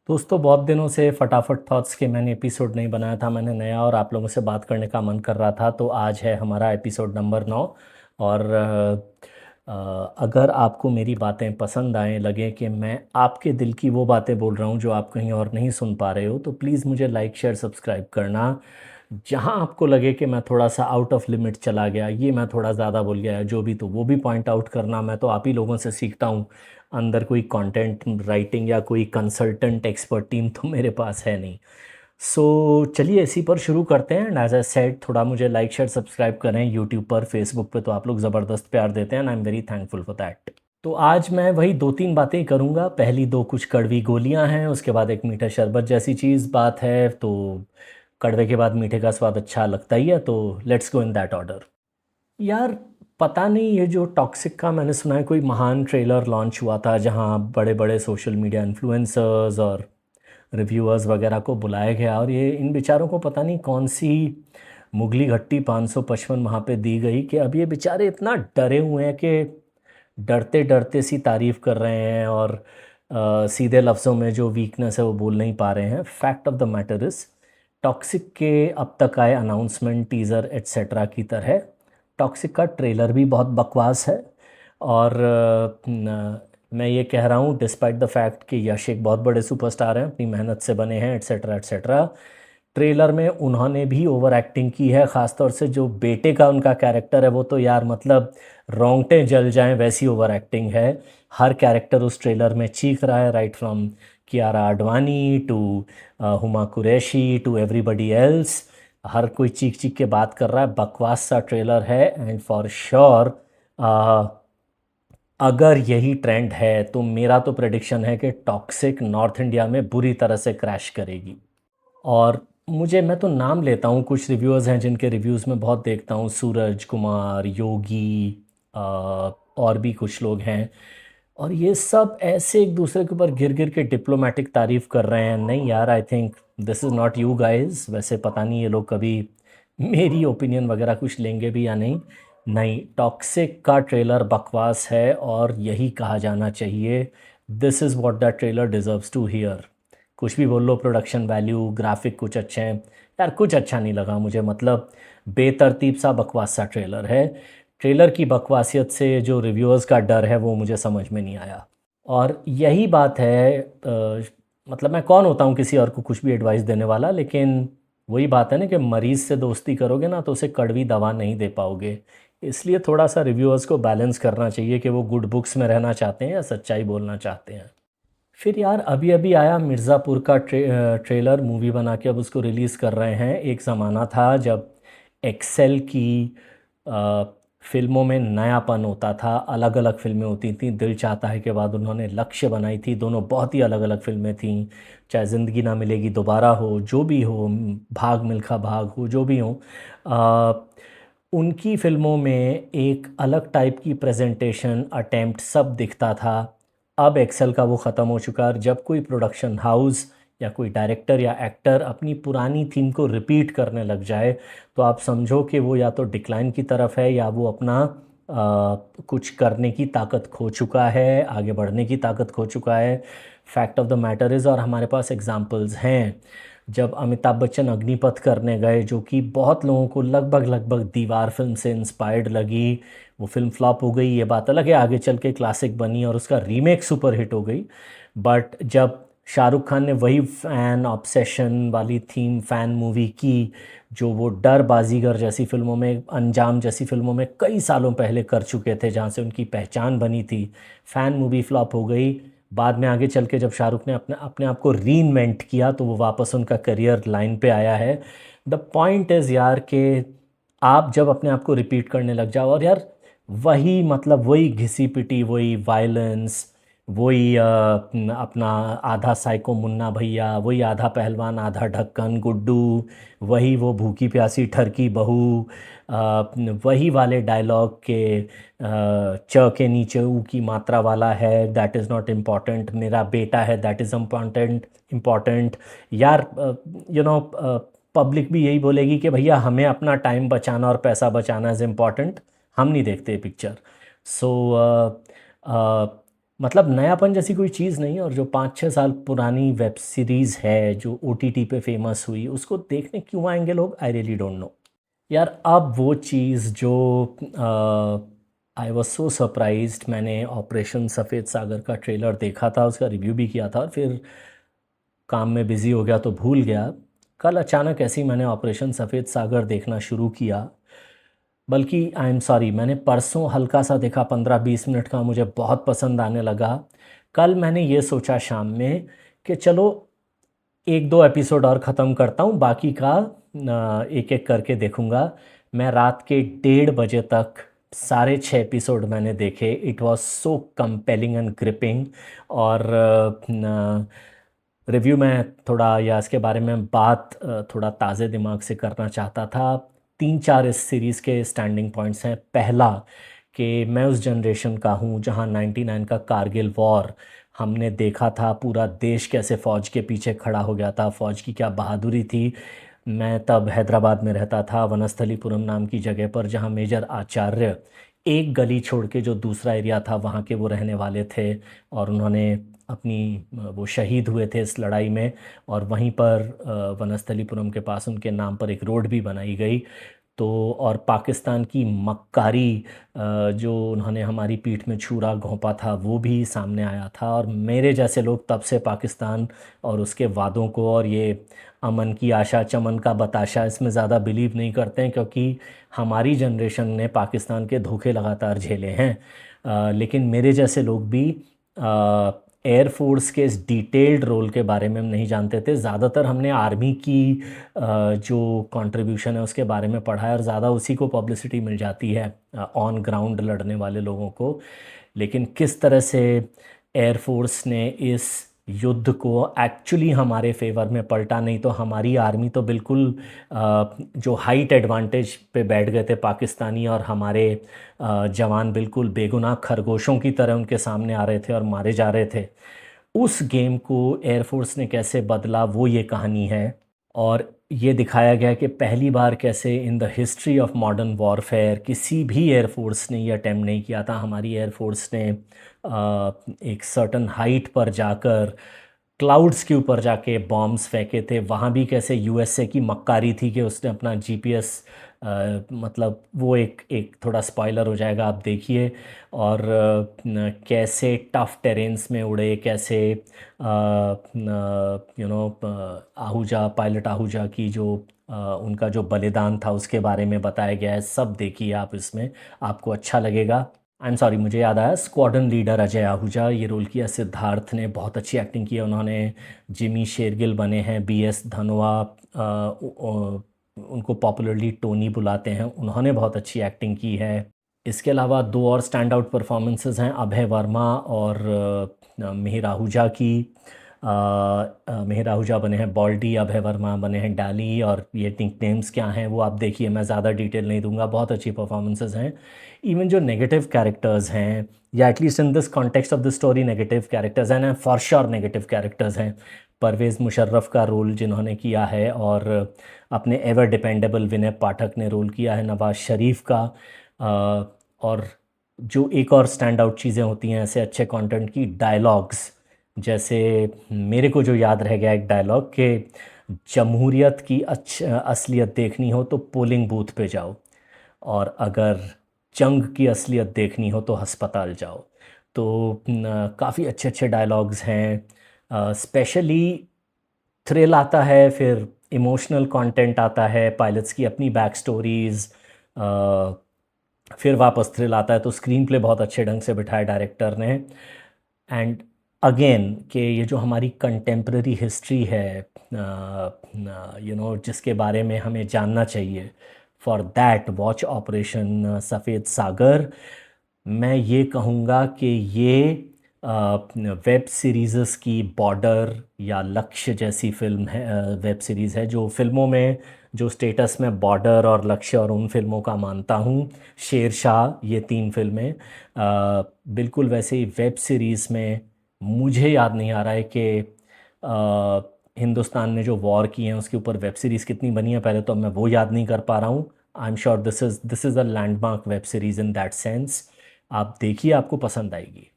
दोस्तों बहुत दिनों से फटाफट थॉट्स के मैंने एपिसोड नहीं बनाया था। मैंने नया और आप लोगों से बात करने का मन कर रहा था, तो आज है हमारा एपिसोड नंबर 9। और अगर आपको मेरी बातें पसंद आए, लगे कि मैं आपके दिल की वो बातें बोल रहा हूँ जो आप कहीं और नहीं सुन पा रहे हो, तो प्लीज़ मुझे लाइक शेयर सब्सक्राइब करना। जहाँ आपको लगे कि मैं थोड़ा सा आउट ऑफ लिमिट चला गया, ये मैं थोड़ा ज़्यादा बोल गया, जो भी, तो वो भी पॉइंट आउट करना। मैं तो आप ही लोगों से सीखता हूँ। अंदर कोई कंटेंट राइटिंग या कोई कंसल्टेंट एक्सपर्ट टीम तो मेरे पास है नहीं। सो चलिए इसी पर शुरू करते हैं। एंड एज आई सेड, थोड़ा मुझे लाइक शेयर सब्सक्राइब करें यूट्यूब पर, फेसबुक पे तो आप लोग ज़बरदस्त प्यार देते हैं and I am very thankful for that. तो आज मैं वही दो तीन बातें ही करूँगा। पहली दो कुछ कड़वी गोलियां हैं, उसके बाद एक मीठा शरबत जैसी चीज़ बात है। तो कड़वे के बाद मीठे का स्वाद अच्छा लगता ही है, तो let's go in that order. यार, पता नहीं, ये जो टॉक्सिक का मैंने सुना है कोई महान ट्रेलर लॉन्च हुआ था जहाँ बड़े बड़े सोशल मीडिया इन्फ्लुएंसर्स और रिव्यूअर्स वगैरह को बुलाया गया, और ये इन बेचारों को पता नहीं कौन सी मुगली घट्टी 555 वहाँ पे दी गई कि अब ये बेचारे इतना डरे हुए हैं कि डरते डरते सी तारीफ कर रहे हैं, और सीधे लफ्ज़ों में जो वीकनेस है वो बोल नहीं पा रहे हैं। Fact of the matter is, toxic के अब तक आए अनाउंसमेंट, टीज़र एट्सेट्रा की तरह टॉक्सिक का ट्रेलर भी बहुत बकवास है। और मैं ये कह रहा हूँ डिस्पाइट द फैक्ट कि यश एक बहुत बड़े सुपरस्टार हैं, अपनी मेहनत से बने हैं एट्सेट्रा एट्सेट्रा। ट्रेलर में उन्होंने भी ओवर एक्टिंग की है, ख़ासतौर से जो बेटे का उनका कैरेक्टर है वो तो यार मतलब रोंगटे जल जाएं वैसी ओवर एक्टिंग है। हर कैरेक्टर उस ट्रेलर में चीख रहा है, right from Kiara Advani to Huma Qureshi to everybody else. हर कोई चीख चीख के बात कर रहा है। बकवास सा ट्रेलर है एंड फॉर श्योर अगर यही ट्रेंड है तो मेरा तो प्रेडिक्शन है कि टॉक्सिक नॉर्थ इंडिया में बुरी तरह से क्रैश करेगी। और मैं तो नाम लेता हूँ, कुछ रिव्यूअर्स हैं जिनके रिव्यूज़ में बहुत देखता हूँ, सूरज कुमार, योगी, और भी कुछ लोग हैं। और ये सब ऐसे एक दूसरे के ऊपर गिर गिर के डिप्लोमेटिक तारीफ कर रहे हैं। नहीं यार, I think this is not you guys. वैसे पता नहीं ये लोग कभी मेरी ओपिनियन वगैरह कुछ लेंगे भी या नहीं। नहीं, टॉक्सिक का ट्रेलर बकवास है और यही कहा जाना चाहिए। This is what that trailer deserves to hear. कुछ भी बोल लो, प्रोडक्शन वैल्यू, ग्राफिक कुछ अच्छे हैं, यार कुछ अच्छा नहीं लगा मुझे। मतलब बेतरतीब सा बकवास सा ट्रेलर है। ट्रेलर की बकवासियत से जो रिव्यूअर्स का डर है वो मुझे समझ में नहीं आया। और यही बात है, मतलब मैं कौन होता हूँ किसी और को कुछ भी एडवाइस देने वाला, लेकिन वही बात है ना कि मरीज़ से दोस्ती करोगे ना तो उसे कड़वी दवा नहीं दे पाओगे। इसलिए थोड़ा सा रिव्यूअर्स को बैलेंस करना चाहिए कि वो गुड बुक्स में रहना चाहते हैं या सच्चाई बोलना चाहते हैं। फिर यार, अभी अभी आया मिर्ज़ापुर का ट्रेलर, मूवी बना के अब उसको रिलीज़ कर रहे हैं। एक ज़माना था जब एक्सेल की अ, फिल्मों में नयापन होता था, अलग अलग फिल्में होती थी। दिल चाहता है के बाद उन्होंने लक्ष्य बनाई थी, दोनों बहुत ही अलग अलग फिल्में थीं। चाहे ज़िंदगी ना मिलेगी दोबारा हो, जो भी हो, भाग मिल्खा भाग हो, जो भी हो, अ, उनकी फिल्मों में एक अलग टाइप की प्रेजेंटेशन अटेम्प्ट सब दिखता था। अब एक्सेल का वो ख़त्म हो चुका है। और जब कोई प्रोडक्शन हाउस या कोई डायरेक्टर या एक्टर अपनी पुरानी थीम को रिपीट करने लग जाए, तो आप समझो कि वो या तो डिक्लाइन की तरफ है या वो अपना कुछ करने की ताकत खो चुका है, आगे बढ़ने की ताकत खो चुका है। Fact of the matter is, और हमारे पास एग्जांपल्स हैं। जब अमिताभ बच्चन अग्निपथ करने गए, जो कि बहुत लोगों को लगभग लगभग दीवार फिल्म से इंस्पायर्ड लगी, वो फिल्म फ्लॉप हो गई, ये बात अलग है, आगे चल के क्लासिक बनी और उसका रीमेक सुपर हिट हो गई। बट जब शाहरुख खान ने वही फैन ऑब्सेशन वाली थीम फैन मूवी की, जो वो डर बाजीगर जैसी फिल्मों में, अंजाम जैसी फिल्मों में कई सालों पहले कर चुके थे, जहाँ से उनकी पहचान बनी थी, फैन मूवी फ्लॉप हो गई। बाद में आगे चल के जब शाहरुख ने अपने अपने आप को रीइन्वेंट किया तो वो वापस उनका करियर लाइन पे आया है। द पॉइंट इज़ यार कि आप जब अपने आप को रिपीट करने लग जाओ, और यार वही, मतलब वही घिसी पिटी, वही वायलेंस, वही अपना आधा साइको मुन्ना भैया, वही आधा पहलवान आधा ढक्कन गुड्डू, वही वो भूखी प्यासी ठरकी बहू, वही वाले डायलॉग के च के नीचे ऊ की मात्रा वाला है, दैट इज़ नॉट इम्पॉर्टेंट, मेरा बेटा है दैट इज़ इम्पॉर्टेंट इम्पॉर्टेंट। यार, यू नो, पब्लिक भी यही बोलेगी कि भैया हमें अपना टाइम बचाना और पैसा बचाना इज़ इम्पॉर्टेंट, हम नहीं देखते पिक्चर। सो मतलब नयापन जैसी कोई चीज़ नहीं है, और जो 5-6 साल पुरानी वेब सीरीज़ है जो ओटीटी पे फेमस हुई, उसको देखने क्यों आएंगे लोग, आई रियली डोंट नो। यार अब वो चीज़ जो आई वॉज सो सरप्राइज्ड, मैंने ऑपरेशन सफ़ेद सागर का ट्रेलर देखा था, उसका रिव्यू भी किया था, और फिर काम में बिज़ी हो गया तो भूल गया। कल अचानक ऐसे ही मैंने ऑपरेशन सफ़ेद सागर देखना शुरू किया। बल्कि आई एम सॉरी, मैंने परसों हल्का सा देखा, 15-20 मिनट का, मुझे बहुत पसंद आने लगा। कल मैंने ये सोचा शाम में कि चलो एक दो एपिसोड और ख़त्म करता हूँ, बाकी का एक एक करके देखूँगा। मैं रात के 1:30 बजे तक सारे 6 एपिसोड मैंने देखे। It was so compelling and gripping. और रिव्यू में थोड़ा, या इसके बारे में बात थोड़ा ताज़े दिमाग से करना चाहता था। 3-4 इस सीरीज़ के स्टैंडिंग पॉइंट्स हैं। पहला, कि मैं उस जनरेशन का हूँ जहाँ 99 का कारगिल वॉर हमने देखा था, पूरा देश कैसे फ़ौज के पीछे खड़ा हो गया था, फ़ौज की क्या बहादुरी थी। मैं तब हैदराबाद में रहता था, वनस्थलीपुरम नाम की जगह पर, जहाँ मेजर आचार्य एक गली छोड़ के जो दूसरा एरिया था वहाँ के वो रहने वाले थे, और उन्होंने अपनी वो शहीद हुए थे इस लड़ाई में। और वहीं पर वनस्थलीपुरम के पास उनके नाम पर एक रोड भी बनाई गई। तो और पाकिस्तान की मक्कारी जो उन्होंने हमारी पीठ में छुरा घोंपा था, वो भी सामने आया था। और मेरे जैसे लोग तब से पाकिस्तान और उसके वादों को, और ये अमन की आशा चमन का बताशा, इसमें ज़्यादा बिलीव नहीं करते हैं, क्योंकि हमारी जनरेशन ने पाकिस्तान के धोखे लगातार झेले हैं। लेकिन मेरे जैसे लोग भी एयरफोर्स के इस डिटेल्ड रोल के बारे में हम नहीं जानते थे। ज़्यादातर हमने आर्मी की जो कंट्रीब्यूशन है उसके बारे में पढ़ा है, और ज़्यादा उसी को पब्लिसिटी मिल जाती है ऑन ग्राउंड लड़ने वाले लोगों को। लेकिन किस तरह से एयरफोर्स ने इस युद्ध को एक्चुअली हमारे फेवर में पलटा, नहीं तो हमारी आर्मी तो बिल्कुल जो हाइट एडवांटेज पे बैठ गए थे पाकिस्तानी, और हमारे जवान बिल्कुल बेगुनाह खरगोशों की तरह उनके सामने आ रहे थे और मारे जा रहे थे। उस गेम को एयरफोर्स ने कैसे बदला, वो ये कहानी है। और ये दिखाया गया कि पहली बार कैसे in the history of modern warfare किसी भी एयरफोर्स ने ये अटेम्प्ट नहीं किया था। हमारी एयरफोर्स ने एक सर्टन हाइट पर जाकर, क्लाउड्स के ऊपर जाके बॉम्ब्स फेंके थे। वहाँ भी कैसे यूएसए की मक्कारी थी कि उसने अपना जीपीएस, मतलब वो एक एक थोड़ा स्पॉइलर हो जाएगा, आप देखिए। और कैसे टफ टेरेन्स में उड़े, कैसे आहूजा, पायलट आहूजा की जो उनका जो बलिदान था उसके बारे में बताया गया है। सब देखिए आप, इसमें आपको अच्छा लगेगा। आई एम सॉरी, मुझे याद आया, स्क्वाड्रन लीडर अजय आहूजा, ये रोल किया सिद्धार्थ ने, बहुत अच्छी एक्टिंग की है उन्होंने। जिमी शेरगिल बने हैं, बीएस धनोआ, उनको पॉपुलरली टोनी बुलाते हैं, उन्होंने बहुत अच्छी एक्टिंग की है। इसके अलावा दो और स्टैंड आउट परफॉर्मेंसेस हैं, अभय वर्मा और मिहिर आहूजा की। मिहिर आहूजा बने हैं बॉल्डी, अभय वर्मा बने हैं डाली, और ये निकनेम्स क्या हैं वो आप देखिए, मैं ज़्यादा डिटेल नहीं दूंगा, बहुत अच्छी परफॉर्मेंसेस हैं। इवन जो नेगेटिव कैरेक्टर्स हैं, या at least in this context of the story negative characters हैं, फॉर श्योर नेगेटिव कैरेक्टर्स हैं। परवेज़ मुशर्रफ का रोल जिन्होंने किया है, और अपने एवर डिपेंडेबल विनय पाठक ने रोल किया है नवाज शरीफ का। और जो एक और स्टैंड आउट चीज़ें होती हैं ऐसे अच्छे कंटेंट की, डायलॉग्स। जैसे मेरे को जो याद रह गया एक डायलॉग, कि जमहूरियत की असलियत देखनी हो तो पोलिंग बूथ पे जाओ, और अगर जंग की असलियत देखनी हो तो अस्पताल जाओ। तो काफ़ी अच्छे अच्छे डायलॉग्स हैं। स्पेशली थ्रिल आता है, फिर इमोशनल कंटेंट आता है, पायलट्स की अपनी बैक स्टोरीज़, फिर वापस थ्रिल आता है। तो स्क्रीन प्ले बहुत अच्छे ढंग से बिठाया डायरेक्टर ने। एंड अगेन, कि ये जो हमारी कंटेम्प्रेरी हिस्ट्री है, जिसके बारे में हमें जानना चाहिए, फॉर दैट वॉच ऑपरेशन सफ़ेद सागर। मैं ये कहूँगा कि ये वेब सीरीज़ की बॉर्डर या लक्ष्य जैसी फिल्म है, वेब सीरीज़ है, जो फिल्मों में जो स्टेटस में बॉर्डर और लक्ष्य और उन फिल्मों का मानता हूँ, शेरशाह, ये 3 फिल्में, बिल्कुल वैसे ही वेब सीरीज़ में मुझे याद नहीं आ रहा है कि हिंदुस्तान ने जो वॉर की हैं उसके ऊपर वेब सीरीज़ कितनी बनी है। पहले तो मैं वो याद नहीं कर पा रहा हूँ। I am sure this is a landmark web series in that sense. आप देखिए, आपको पसंद आएगी।